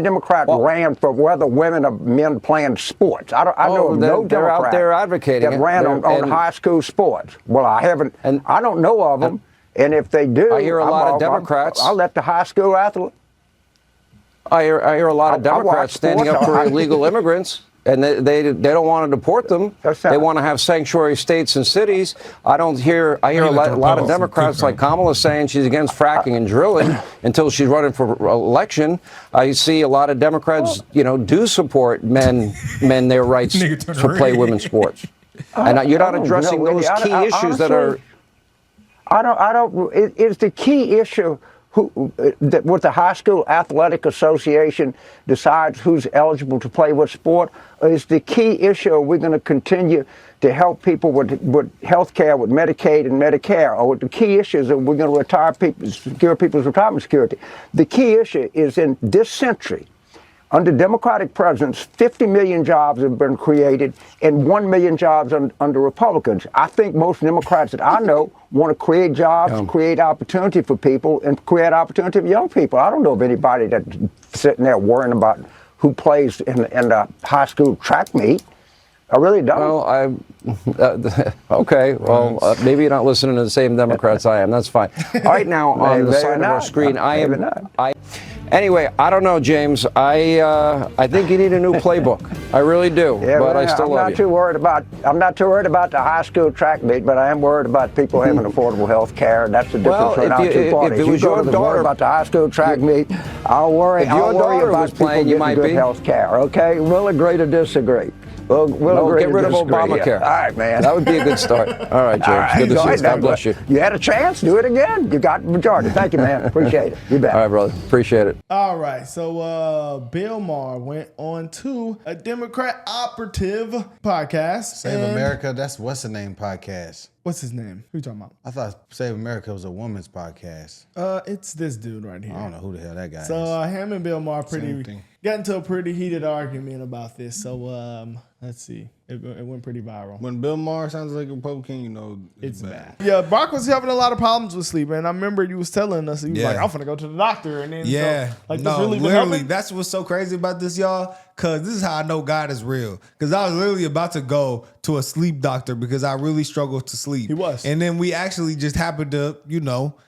Democrat ran for whether women or men playing sports. I know no Democrat out there advocating that ran on high school sports. Well, I haven't, and I don't know of them. And if they do, I hear a lot of Democrats. I'll let the high school athlete. I hear a lot of Democrats standing up for illegal immigrants. And they don't want to deport them. They want to have sanctuary states and cities. I hear a lot of Democrats like Kamala saying she's against fracking and drilling until she's running for election. I see a lot of Democrats, do support their rights to play women's sports. And you're not addressing those key issues that are. It's the key issue. What the High School Athletic Association decides who's eligible to play what sport is the key issue. We're going to continue to help people with health care, with Medicaid and Medicare, or the key issues that we're going to secure people's retirement security. The key issue is in this century. Under Democratic presidents, 50 million jobs have been created and 1 million jobs under Republicans. I think most Democrats that I know want to create jobs, create opportunity for people, and create opportunity for young people. I don't know of anybody that's sitting there worrying about who plays in the high school track meet. I really don't. Well, okay. Well, maybe you're not listening to the same Democrats I am. That's fine. Right now on the side of our screen, Anyway, I don't know, James. I think you need a new playbook. I really do. Yeah, but I still love you. I'm not too worried about the high school track meet, but I am worried about people having affordable health care. That's the difference between our two parties. If it was your daughter about the high school track meet, I'll worry about people getting good health care. Okay, we'll agree to disagree. We'll get rid of Obamacare. Yeah. All right, man. That would be a good start. All right, James. Good to see you. God bless you. You had a chance. Do it again. You got the majority. Thank you, man. Appreciate it. You bet. All right, brother. Appreciate it. All right. So Bill Maher went on to a Democrat operative podcast. Save America. That's what's the name podcast. What's his name? Who you talking about? I thought Save America was a woman's podcast. It's this dude right here. I don't know who the hell that guy is. So him and Bill Maher got into a pretty heated argument about this. So let's see. It went pretty viral. When Bill Maher sounds like a Republican, it's bad. Yeah, Brock was having a lot of problems with sleep, and I remember you was telling us, he was like, I'm finna go to the doctor. And then, literally, that's what's so crazy about this, y'all, because this is how I know God is real. Because I was literally about to go to a sleep doctor because I really struggled to sleep. He was. And then we actually just happened to,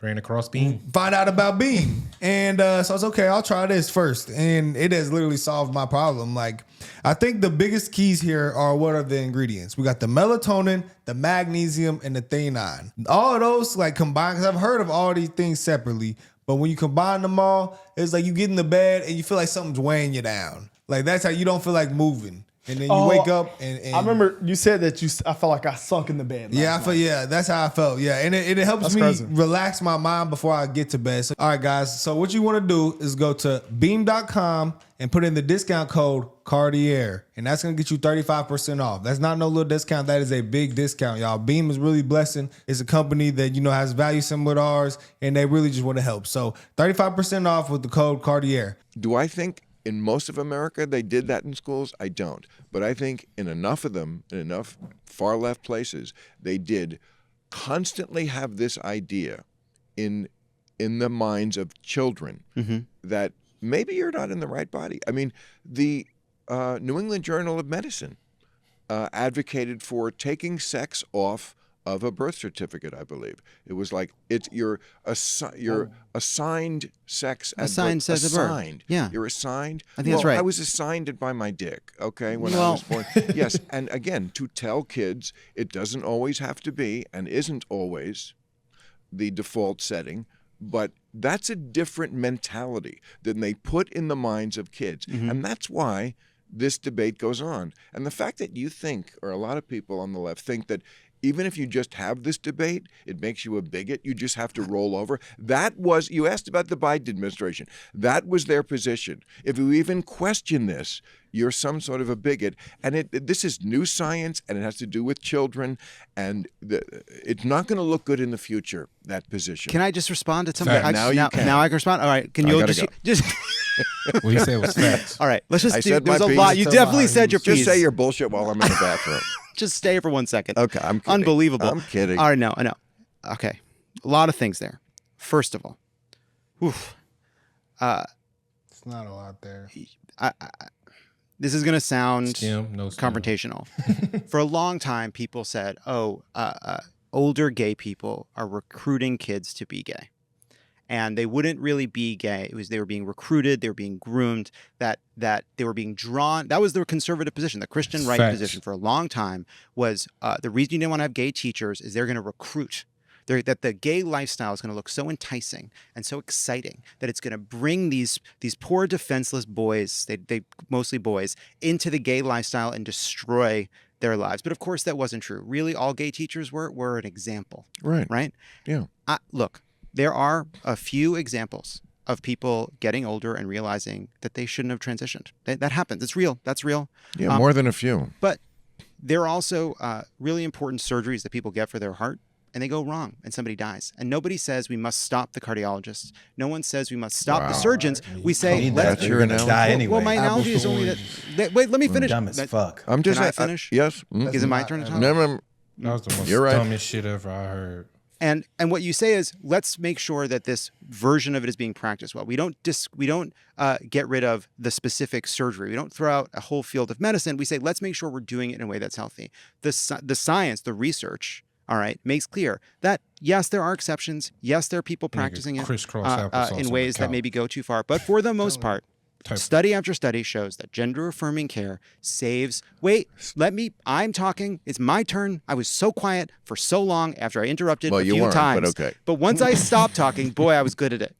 ran across Beam. Find out about Beam. And so I was okay, I'll try this first. And it has literally solved my problem. Like, I think the biggest keys here are what are the ingredients. We got the melatonin, the magnesium, and the theanine. All of those combined, because I've heard of all these things separately, but when you combine them all, it's like you get in the bed and you feel like something's weighing you down. Like that's how you don't feel like moving. And then you wake up and I remember you said that I felt like I sunk in the bed. That's how I felt. Yeah, and it helps me relax my mind before I get to bed. So, all right, guys. So what you want to do is go to beam.com and put in the discount code Cartier, and that's gonna get you 35% off. That's not no little discount. That is a big discount, y'all. Beam is really blessing. It's a company that has value similar to ours, and they really just want to help. So 35% off with the code Cartier. Do I think in most of America they did that in schools? I don't. But I think in enough of them, in enough far left places, they did constantly have this idea in the minds of children that maybe you're not in the right body. I mean, the New England Journal of Medicine advocated for taking sex off of a birth certificate, I believe. It was like you're assigned sex as assigned. Yeah. You're assigned. I think that's right. I was assigned it by my dick, okay, when I was born. Yes, and again, to tell kids it doesn't always have to be and isn't always the default setting, but that's a different mentality than they put in the minds of kids. And that's why this debate goes on. And the fact that you think, or a lot of people on the left think that even if you just have this debate, it makes you a bigot. You just have to roll over. You asked about the Biden administration. That was their position. If you even question this, you're some sort of a bigot. And this is new science, and it has to do with children. And it's not going to look good in the future, that position. Can I just respond to something? Now you can. Now I can respond? All right. Can you just What you say was facts. All right. Let's just do. There's a lot. You definitely said your piece. Just say your bullshit while I'm in the bathroom. Just stay for 1 second. Okay, I'm kidding. Unbelievable. I'm kidding. All right, no, I know. Okay. A lot of things there. First of all, It's not a lot there. This is going to sound STEM, no STEM. confrontational. For a long time, people said, older gay people are recruiting kids to be gay. And they wouldn't really be gay. It was they were being recruited, they were being groomed, that they were being drawn. That was the conservative position. The Christian right Facts. position for a long time was the reason you didn't want to have gay teachers is they're going to recruit. That the gay lifestyle is going to look so enticing and so exciting that it's going to bring these poor defenseless boys, they mostly boys, into the gay lifestyle and destroy their lives. But of course that wasn't true. Really, all gay teachers were an example. Right. Yeah. Look, there are a few examples of people getting older and realizing that they shouldn't have transitioned. That happens. It's real. That's real. Yeah, more than a few. But there are also really important surgeries that people get for their heart, and they go wrong, and somebody dies. And nobody says we must stop the cardiologists. No one says we must stop the surgeons. We say, that's your analogy. Die anyway. Well, my analogy is only that. Wait, let me finish. Dumb as fuck. I'm just Can I finish? Yes. Is it my turn to talk? No. That was the most You're right. dumbest shit ever I heard. And what you say is, let's make sure that this version of it is being practiced well. We don't get rid of the specific surgery. We don't throw out a whole field of medicine. We say, let's make sure we're doing it in a way that's healthy. The science, the research, all right, makes clear that yes, there are exceptions. Yes, there are people practicing it in ways that maybe go too far. But for the most part, study after study shows that gender-affirming care saves. I'm talking. It's my turn. I was so quiet for so long after I interrupted a few times. But okay. But once I stopped talking, boy, I was good at it.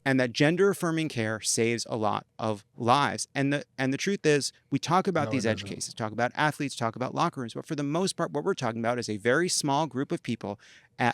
And that gender-affirming care saves a lot of lives. And the truth is, we talk about these edge cases, talk about athletes, talk about locker rooms, but for the most part, what we're talking about is a very small group of people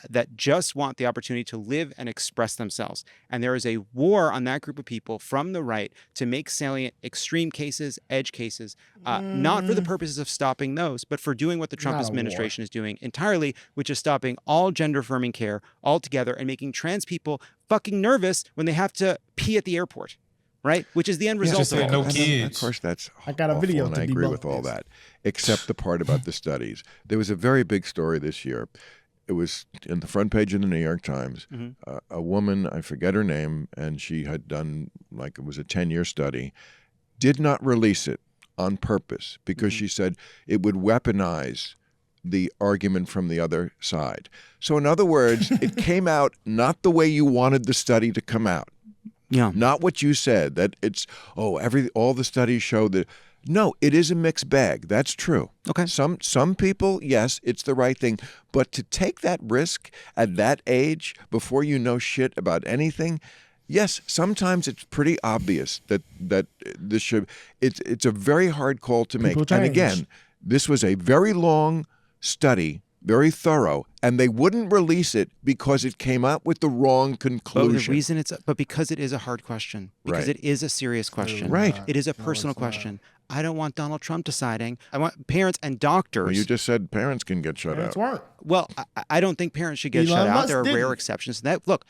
that just want the opportunity to live and express themselves. And there is a war on that group of people from the right to make salient extreme cases, edge cases, not for the purposes of stopping those, but for doing what the Trump administration is doing entirely, which is stopping all gender-affirming care altogether and making trans people fucking nervous when they have to pee at the airport, right? Which is the end result of no all this. kids. Of course, that's I got a video and to I agree debunk with all this. that, except the part about the studies. There was a very big story this year. It was in the front page of the New York Times. Mm-hmm. A woman, I forget her name, and she had done, like, it was a 10-year study, did not release it on purpose because she said it would weaponize the argument from the other side. So in other words, it came out not the way you wanted the study to come out. Yeah. Not what you said, that it's, all the studies show that. No, it is a mixed bag. That's true. Okay. Some people, yes, it's the right thing. But to take that risk at that age before you know shit about anything, yes, sometimes it's pretty obvious that this should. It's a very hard call to make. People And change. again, this was a very long study, very thorough, and they wouldn't release it because it came out with the wrong conclusion. But the reason because it is a hard question, because Right. it is a serious question. Right. It is a personal question. I don't want Donald Trump deciding. I want parents and doctors. Well, you just said parents can get shut Parents out. weren't. Well, I don't think parents should get Elon shut out. Musk There are rare didn't. exceptions. Look,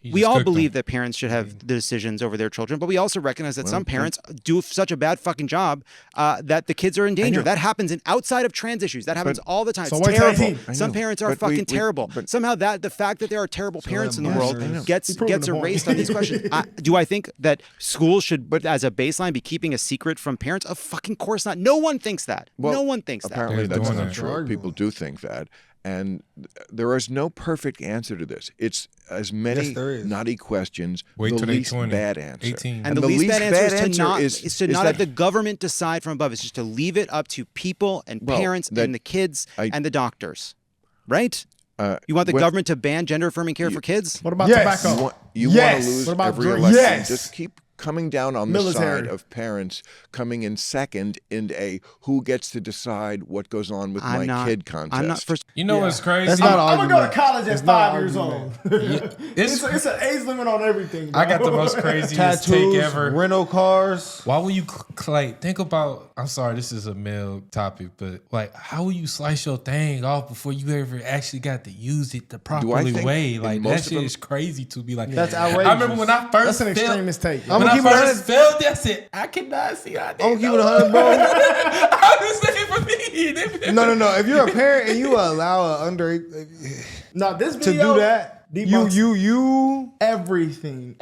He we just all cooked believe them. that parents should have the decisions over their children, but we also recognize that some parents do such a bad fucking job that the kids are in danger. know. That happens outside of trans issues. That happens all the time. So It's wait till terrible. 18. I Some know. parents are But fucking we- terrible. but- Somehow the fact that there are terrible parents in the that world matters. gets proving the erased point. on these questions. Do I think that schools should, as a baseline, be keeping a secret from parents? Of fucking course not. No one thinks that. Well, no one thinks that. Apparently, They're that's doing not that. true. People do think that. And there is no perfect answer to this. It's as many Yes, there is. nutty questions, Wait the till they least 20, bad answer. 18. And the least bad answer is to not is not that- have the government decide from above. It's just to leave it up to people and Well, parents that- and the kids I- and the doctors, right? You want the with- government to ban gender-affirming care for kids? What about Yes. tobacco? You Yes. want to lose What about every drinks? election. Yes. Just keep coming down on the Military. side of parents coming in second in a who gets to decide what goes on with my kid contest. I'm not first. You know what's crazy? That's not I'm gonna go to argument. college at It's not 5 years argument. old. It's- it's an age limit on everything. Bro. I got the most craziest take Tattoos, ever. rental cars. Why will you like think about? I'm sorry, this is a male topic, but like, how will you slice your thing off before you ever actually got to use it the properly think way? in Like most that of shit them- is crazy to be like. That's I outrageous. remember when I first That's an felt- extremist take. I'm When gonna I keep it first 100. felt that shit, I cannot see how they. I'm gonna keep it 100, bro. I'm just saying for me. No. If you're a parent and you allow an under No, this to video, do that, debunks everything.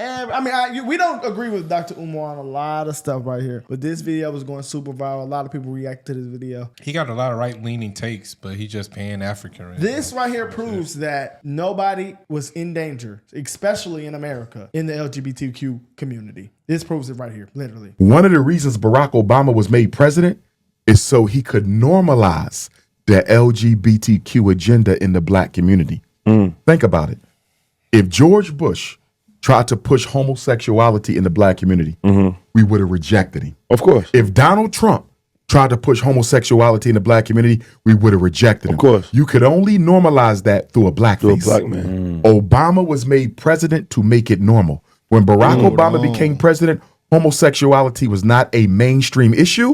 We don't agree with Dr. Umar on a lot of stuff right here, but this video was going super viral. A lot of people react to this video. He got a lot of right-leaning takes, but he just pan-African. This right here proves that nobody was in danger, especially in America, in the LGBTQ community. This proves it right here, literally. One of the reasons Barack Obama was made president is so he could normalize the LGBTQ agenda in the black community. Think about it. If George Bush tried to push homosexuality in the black community, we would have rejected him. Of course. If Donald Trump tried to push homosexuality in the black community, we would have rejected him. Of course. You could only normalize that through a blackface. Through a black man. Obama was made president to make it normal. When Barack Obama became president, homosexuality was not a mainstream issue,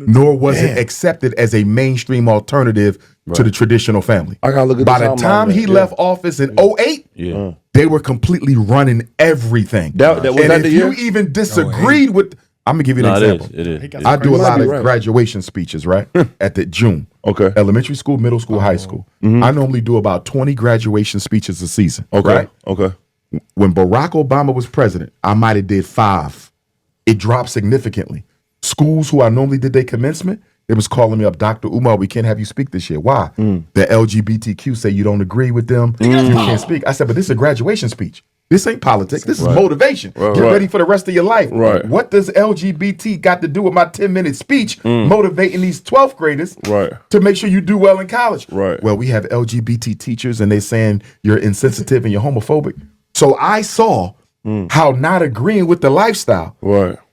nor was it accepted as a mainstream alternative to the traditional family. I gotta look at By the time he left office in 2008, they were completely running everything. Was and that if the you year? even disagreed with, I'm gonna give you an example. It is. I do a lot of right. graduation speeches, right? At the June. Okay. Elementary school, middle school, high school. I normally do about 20 graduation speeches a season. Okay. Right? Okay. When Barack Obama was president, I might have did 5. It dropped significantly. Schools who I normally did their commencement, they was calling me up, Dr. Umar, we can't have you speak this year. Why? The LGBTQ say you don't agree with them. You can't speak. I said, but this is a graduation speech. This ain't politics. This is motivation. Get ready for the rest of your life. Right. What does LGBT got to do with my 10-minute speech motivating these 12th graders to make sure you do well in college? Right. Well, we have LGBT teachers and they saying you're insensitive and you're homophobic. So I saw how not agreeing with the lifestyle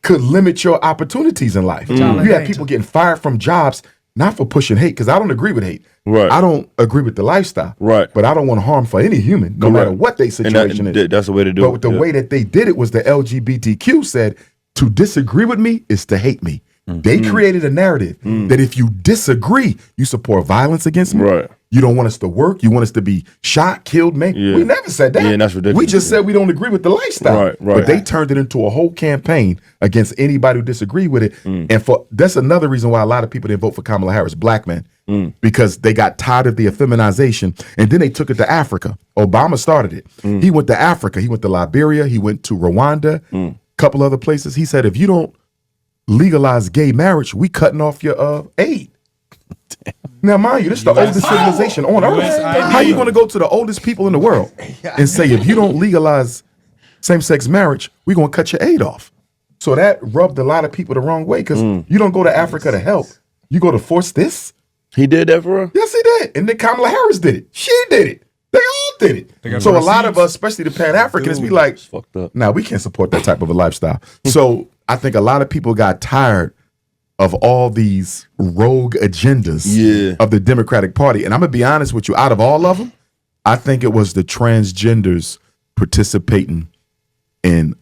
could limit your opportunities in life. You have people getting fired from jobs, not for pushing hate, because I don't agree with hate. Right. I don't agree with the lifestyle. Right. But I don't want harm for any human, no matter what their situation is. That's the way to do But it. with the way that they did it was the LGBTQ said, to disagree with me is to hate me. They created a narrative that if you disagree, you support violence against me. Right. You don't want us to work. You want us to be shot, killed, man. Yeah. We never said that. Yeah, and that's ridiculous. We just said we don't agree with the lifestyle. Right, right. But they turned it into a whole campaign against anybody who disagreed with it. And that's another reason why a lot of people didn't vote for Kamala Harris, black men, because they got tired of the effeminization. And then they took it to Africa. Obama started it. He went to Africa. He went to Liberia. He went to Rwanda, a couple other places. He said, if you don't legalize gay marriage, we cutting off your aid. Now, mind you, this is the oldest civilization on earth. How you going to go to the oldest people in the world and say, if you don't legalize same-sex marriage, we're going to cut your aid off? So that rubbed a lot of people the wrong way, because you don't go to Africa to help. You go to force this? He did that for her? Yes, he did. And then Kamala Harris did it. She did it. They all did it. So a lot of us, especially the Pan-Africans, be like, fucked up. nah, we can't support that type of a lifestyle. So I think a lot of people got tired of all these rogue agendas of the Democratic Party. And I'm going to be honest with you, out of all of them, I think it was the transgenders participating in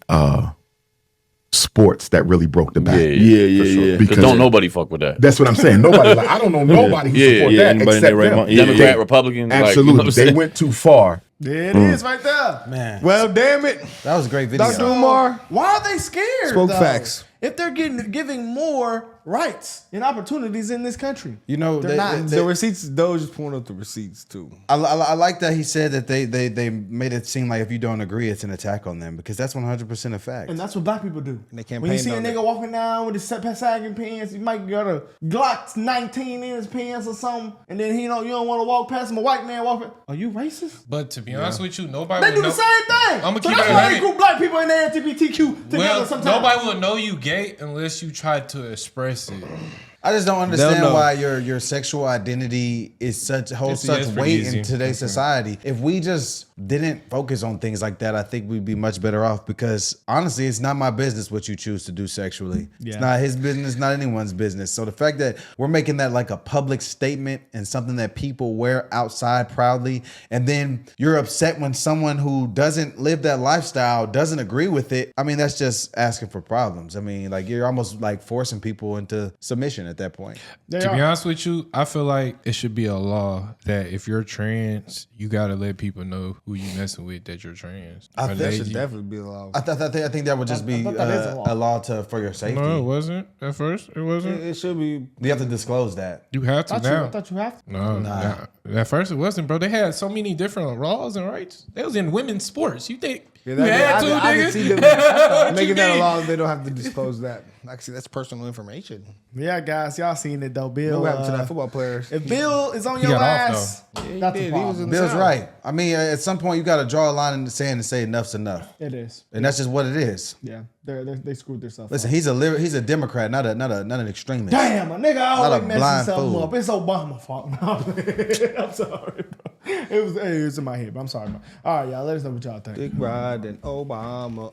sports that really broke the back. Yeah. Because don't nobody fuck with that. That's what I'm saying. Nobody, I don't know nobody who support that anybody except right them. mind. Democrat, Republican. Absolutely. They went too far. There it is right there. Man. Well, damn it. That was a great video. Dr. Umar, why are they scared? Spoke though? facts. If they're giving more rights and opportunities in this country, You know, they're not. The receipts, those just pulling up the receipts too. I like that he said that they made it seem like if you don't agree, it's an attack on them, because that's 100% a fact. And that's what black people do. they campaign When you see a on nigga it. walking down with his sagging pants, you might got a Glock 19 in his pants or something, and then you don't want to walk past him. A white man walking. Are you racist? But to be honest with you, nobody They do would the know. same thing. I'ma So keep that's it why they 100. group black people and the LGBTQ together Well, sometimes. nobody will know you gay unless you try to express it. I just don't understand know. why your sexual identity holds such It's pretty weight easy. in today's society. If we just didn't focus on things like that, I think we'd be much better off, because honestly, it's not my business what you choose to do sexually. It's not his business, not anyone's business. So the fact that we're making that like a public statement and something that people wear outside proudly, and then you're upset when someone who doesn't live that lifestyle doesn't agree with it, I mean, that's just asking for problems. I mean, like, you're almost like forcing people into submission at at that point. To be honest with you, I feel like it should be a law that if you're trans, you gotta let people know who you messing with that you're trans. That should definitely be a law. I think that would just be a law for your safety. No, it wasn't at first. It wasn't. It should be. You have to disclose that. You have to now. I thought you have to. No, at first it wasn't, bro. They had so many different laws and rights. They was in women's sports. You think you had to, I can see them making that a law. They don't have to disclose that. Actually, that's personal information. Yeah, guys, y'all seen it though. Bill, What happened to that football players? If Bill is on your ass, that's a problem. Bill's right. I mean, at some point, you got to draw a line in the sand and say enough's enough. It is, and that's just what it is. Yeah, they screwed themselves. Listen, up. he's a Democrat, not an extremist. Damn, a nigga always messing something fool. up. It's Obama's fault. No, I'm sorry, bro. It was in my head, but I'm sorry, bro. All right, y'all, let us know what y'all think. Dick Ride and Obama.